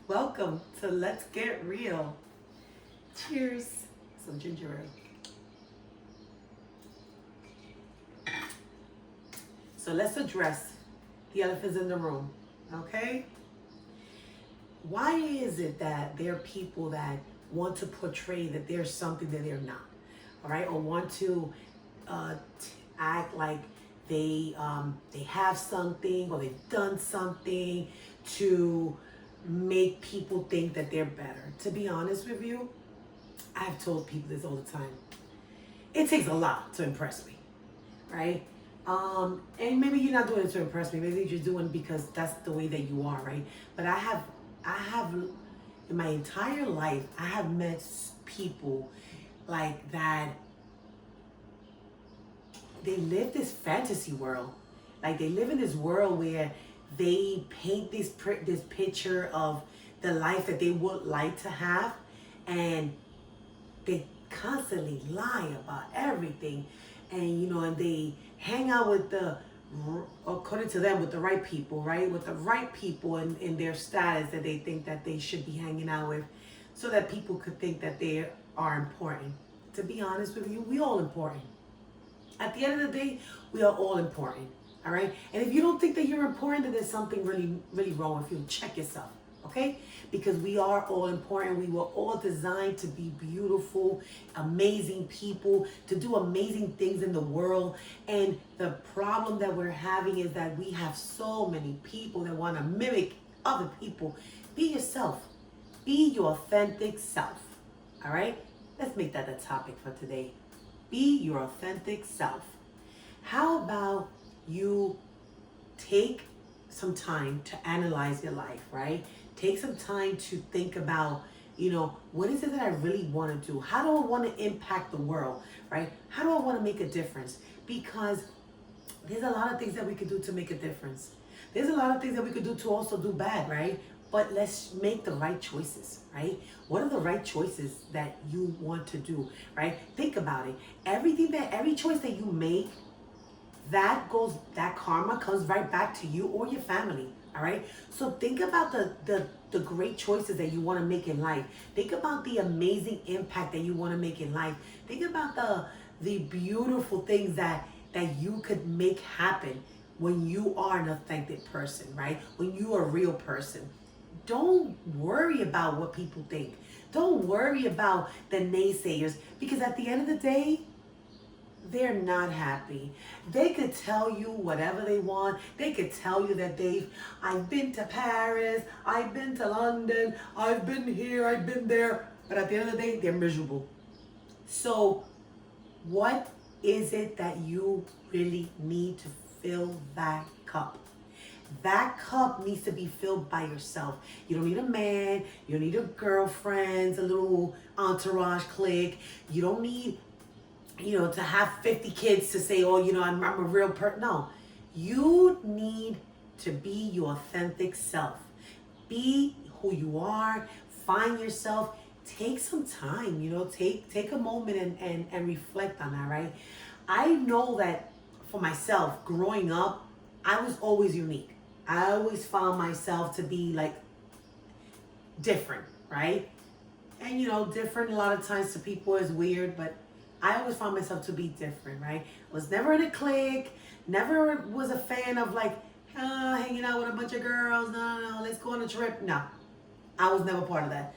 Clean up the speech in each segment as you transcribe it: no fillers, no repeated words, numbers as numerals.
Welcome to Let's Get Real. Cheers. Some ginger ale. So let's address the elephants in the room, okay? Why is it that there are people that want to portray that there's something that they're not, all right? Or want to act like they have something or they've done something to make people think that they're better. To be honest with you, I've told people this all the time. It takes a lot to impress me, right? And maybe you're not doing it to impress me. Maybe you're just doing it because that's the way that you are, right? But I have, in my entire life, I have met people like that. They live this fantasy world. Like they live in this world where they paint this picture of the life that they would like to have, and they constantly lie about everything, and and they hang out with according to them, with the right people, right? With the right people in their status that they think that they should be hanging out with, so that people could think that they are important. To be honest with you, we all important. At the end of the day, we are all important. All right. And if you don't think that you're important, then there's something really, really wrong with you. Check yourself. Okay? Because we are all important. We were all designed to be beautiful, amazing people, to do amazing things in the world. And the problem that we're having is that we have so many people that want to mimic other people. Be yourself. Be your authentic self. All right? Let's make that the topic for today. Be your authentic self. How about you take some time to analyze your life, right? Take some time to think about, what is it that I really want to do? How do I want to impact the world, right? How do I want to make a difference? Because there's a lot of things that we could do to make a difference. There's a lot of things that we could do to also do bad, right? But let's make the right choices, right? What are the right choices that you want to do, right? Think about it. Every choice that you make, that karma comes right back to you or your family. All right. So think about the great choices that you want to make in life. Think about the amazing impact that you want to make in life. Think about the beautiful things that you could make happen when you are an authentic person, right? When you are a real person. Don't worry about what people think. Don't worry about the naysayers, because at the end of the day, they're not happy. They could tell you whatever they want. They could tell you that I've been to Paris, I've been to London, I've been here, I've been there. But at the end of the day, they're miserable. So what is it that you really need to fill that cup? That cup needs to be filled by yourself. You don't need a man. You don't need a girlfriend, a little entourage clique. You don't need to have 50 kids to say, oh, I'm a real person. No, you need to be your authentic self. Be who you are. Find yourself. Take some time, take a moment and reflect on that, right? I know that for myself, growing up, I was always unique. I always found myself to be like different, right? And different a lot of times to people is weird, but I always found myself to be different, right? I was never in a clique, never was a fan of like hanging out with a bunch of girls. No, let's go on a trip. No, I was never part of that.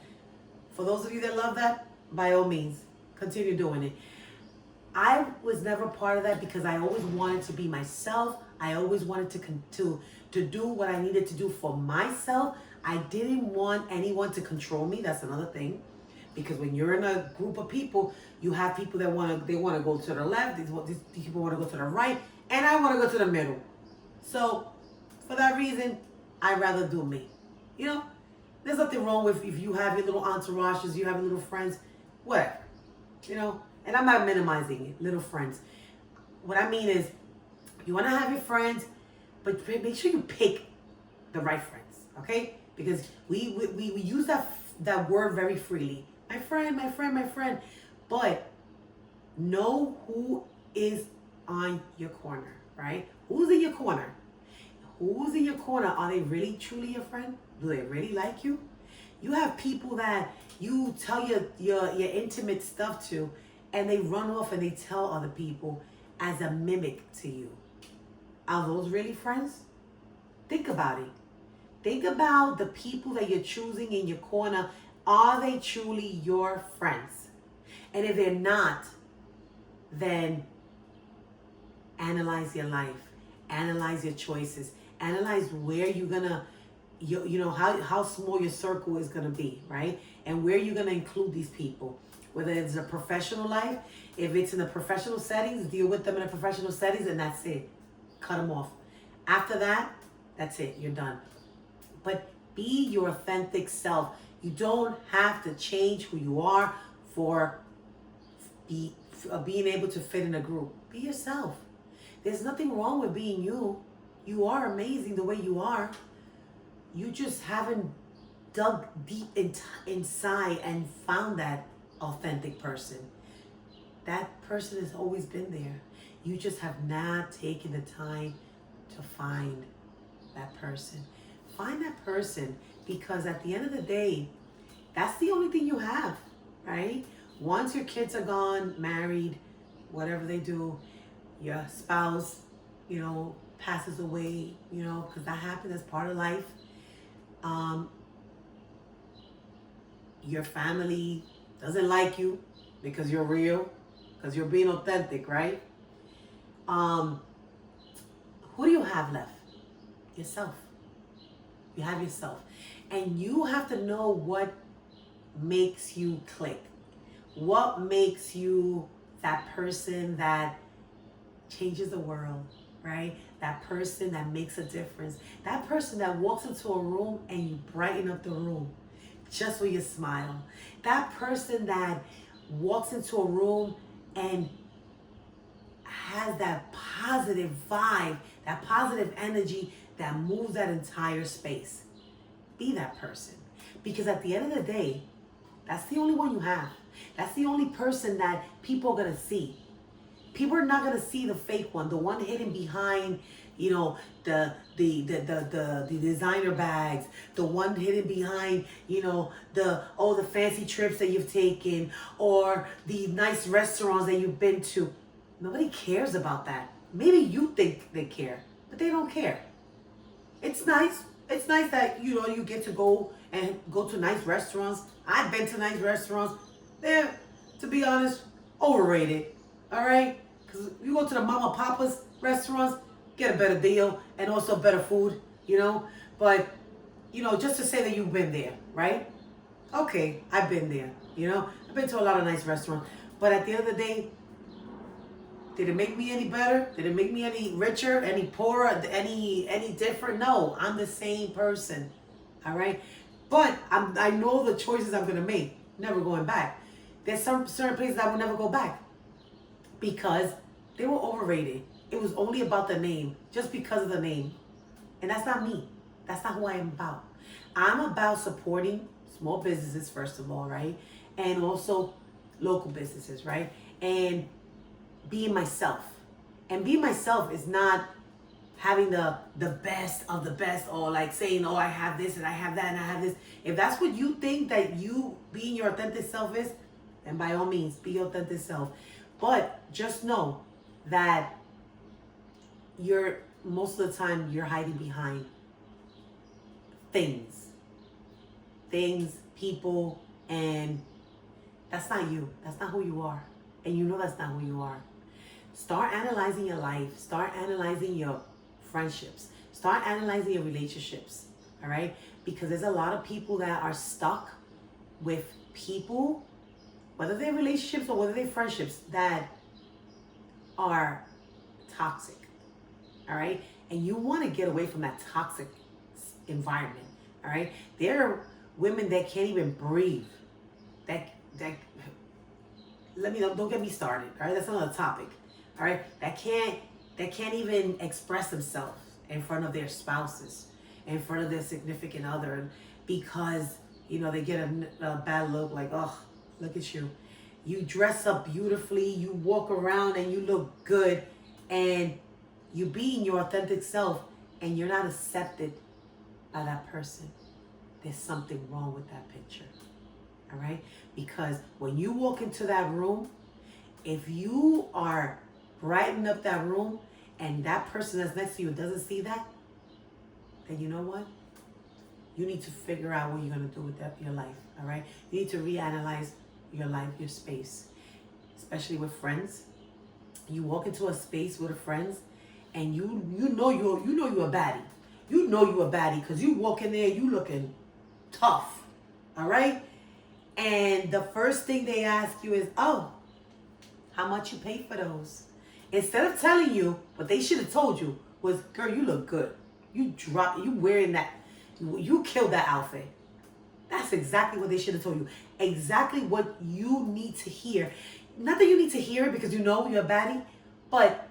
For those of you that love that, by all means, continue doing it. I was never part of that because I always wanted to be myself. I always wanted to do what I needed to do for myself. I didn't want anyone to control me. That's another thing. Because when you're in a group of people, you have people that want to go to the left, these people want to go to the right, and I want to go to the middle. So for that reason, I'd rather do me. There's nothing wrong with if you have your little entourages, you have your little friends, whatever. And I'm not minimizing it, little friends. What I mean is, you want to have your friends, but make sure you pick the right friends, okay? Because we use that word very freely. My friend, my friend, my friend. But know who is on your corner, right? Who's in your corner? Who's in your corner? Are they really truly your friend? Do they really like you? You have people that you tell your intimate stuff to, and they run off and they tell other people as a mimic to you. Are those really friends? Think about it. Think about the people that you're choosing in your corner. Are they truly your friends? And if they're not, then analyze your life, analyze your choices, analyze where you're gonna, you know, how small your circle is gonna be, right? And where you're gonna include these people. Whether it's a professional life, if it's in a professional settings, deal with them in a professional settings, and that's it. Cut them off. After that, that's it. You're done. But be your authentic self. You don't have to change who you are for being able to fit in a group. Be yourself. There's nothing wrong with being you. You are amazing the way you are. You just haven't dug deep inside and found that authentic person. That person has always been there. You just have not taken the time to find that person. Find that person, because at the end of the day, that's the only thing you have, right? Once your kids are gone, married, whatever they do, your spouse, you know, passes away, you know, because that happens as part of life. Your family doesn't like you because you're real, because you're being authentic, right? Who do you have left? Yourself. You have yourself. And you have to know what makes you click. What makes you that person that changes the world, right? That person that makes a difference. That person that walks into a room and you brighten up the room just with your smile. That person that walks into a room and has that positive vibe, that positive energy that moves that entire space. Be that person. Because at the end of the day, that's the only one you have. That's the only person that people are going to see. People are not going to see the fake one, the one hidden behind, you know, the designer bags, the one hidden behind, you know, the fancy trips that you've taken, or the nice restaurants that you've been to. Nobody cares about that. Maybe you think they care, but they don't care. It's nice. It's nice that, you know, you get to go to nice restaurants. I've been to nice restaurants. They're, to be honest, overrated. All right? Because you go to the Mama Papa's restaurants, get a better deal and also better food, you know? But, you know, just to say that you've been there, right? Okay, I've been there, you know? I've been to a lot of nice restaurants. But at the end of the day, did it make me any better? Did it make me any richer, any poorer, any different? No, I'm the same person, all right? But I know the choices I'm going to make, never going back. There's some certain places I will never go back because they were overrated. It was only about the name, just because of the name. And that's not me. That's not who I am about. I'm about supporting small businesses, first of all, right? And also local businesses, right? And being myself. And being myself is not having the best of the best, or like saying, oh, I have this and I have that and I have this. If that's what you think that you being your authentic self is, then by all means, be your authentic self. But just know that most of the time you're hiding behind things, people, and that's not you. That's not who you are. And you know that's not who you are. Start analyzing your life. Start analyzing your friendships. Start analyzing your relationships. All right? Because there's a lot of people that are stuck with people, whether they're relationships or whether they're friendships, that are toxic. All right? And you want to get away from that toxic environment. All right? There are women that can't even breathe. That don't get me started. All right? That's another topic. All right? That can't even express themselves in front of their spouses, in front of their significant other, because, you know, they get a bad look, like, oh, look at you. You dress up beautifully, you walk around and you look good, and you being your authentic self, and you're not accepted by that person. there's something wrong with that picture. All right? Because when you walk into that room, if you are brightening up that room and that person that's next to you doesn't see that, then you know what? You need to figure out what you're going to do with your life. All right? You need to reanalyze your life, your space, especially with friends. You walk into a space with friends, and you know you're a baddie. You know you're a baddie because you walk in there, you looking tough. All right? And the first thing they ask you is, oh, how much you pay for those? Instead of telling you, what they should have told you was, girl, you look good. You wearing that, you killed that outfit. That's exactly what they should have told you. Exactly what you need to hear. Not that you need to hear it because you know you're a baddie, but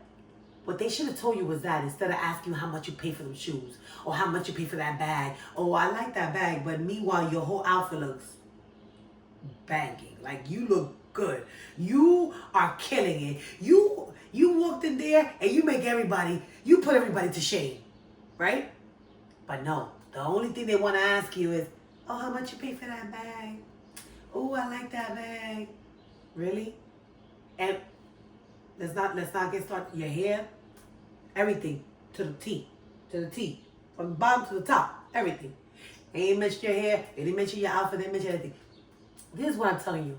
what they should have told you was that instead of asking you how much you pay for them shoes or how much you pay for that bag. Oh, I like that bag, but meanwhile, your whole outfit looks banging. Like you look good. You are killing it. You walked in there and you put everybody to shame, right? But no, the only thing they want to ask you is, oh, how much you pay for that bag? Oh, I like that bag. Really? And let's not get started. Your hair, everything to the T, from the bottom to the top, everything. They ain't mention your hair. They didn't mention your outfit. They didn't mention anything. This is what I'm telling you.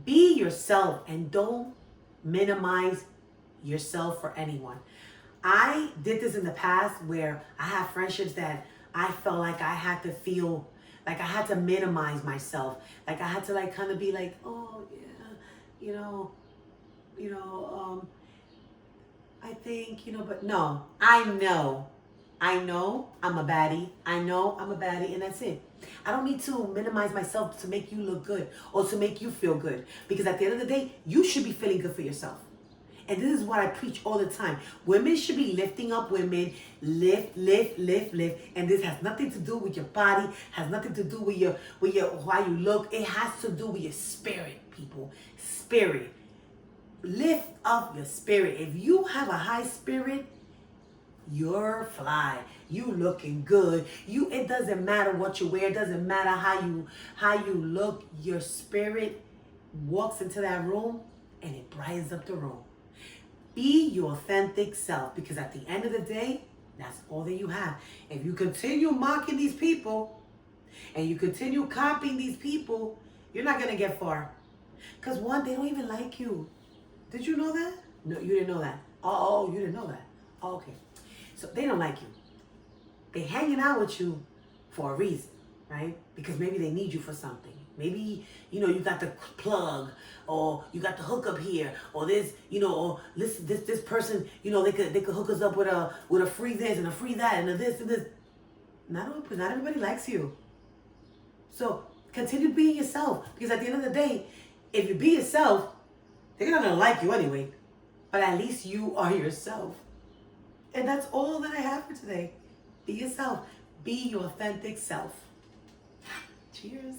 Be yourself and don't minimize yourself for anyone. I did this in the past where I have friendships that I felt like I had to feel like I had to minimize myself. Like I had to like kind of be like, oh yeah, I think, but no, I know I'm a baddie. I know I'm a baddie, and that's it. I don't need to minimize myself to make you look good or to make you feel good. Because at the end of the day, you should be feeling good for yourself. And this is what I preach all the time. Women should be lifting up women. Lift. And this has nothing to do with your body, has nothing to do with your how you look. It has to do with your spirit, people. Spirit. Lift up your spirit. If you have a high spirit, you're fly. You looking good. It doesn't matter what you wear. It doesn't matter how you look. Your spirit walks into that room and it brightens up the room. Be your authentic self, because at the end of the day, that's all that you have. If you continue mocking these people and you continue copying these people, you're not going to get far. Because one, they don't even like you. Did you know that? No, you didn't know that. Oh, you didn't know that. Oh, okay. So they don't like you. They hanging out with you for a reason, right? Because maybe they need you for something. Maybe, you got the plug, or you got the hookup here, or this, or this person, they could hook us up with a free this and a free that and a this and this. Not everybody likes you. So continue being yourself, because at the end of the day, if you be yourself, they're not gonna like you anyway. But at least you are yourself. And that's all that I have for today. Be yourself. Be your authentic self. Cheers.